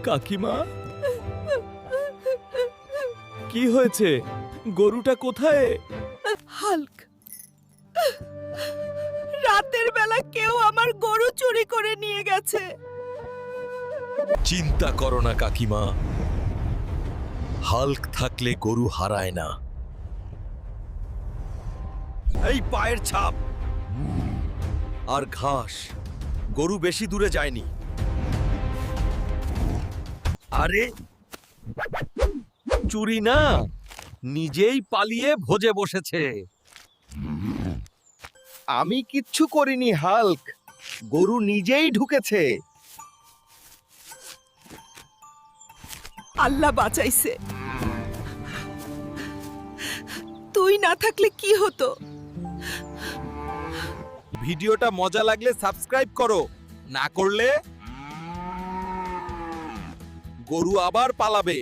কাকিমা, কি হয়েছে? গরুটা কোথায়? হাল্ক, রাতের বেলা কেউ আমার গরু চুরি করে নিয়ে গেছে। চিন্তা করো না কাকিমা, হাল্ক থাকলে গরু হারায় না। এই পায়ের ছাপ আর ঘাস, গরু বেশি দূরে যায়নি। আরে চুরি না, নিজেই পালিয়ে ভোজে বসেছে। আমি কিচ্ছু করিনি হাল্ক, গরু নিজেই ঢুকেছে। আল্লাহ বাঁচাইছে। তুই না থাকলে কি হতো? ভিডিওটা মজা লাগলে সাবস্ক্রাইব করো, না করলে গরু আবার পালাবে।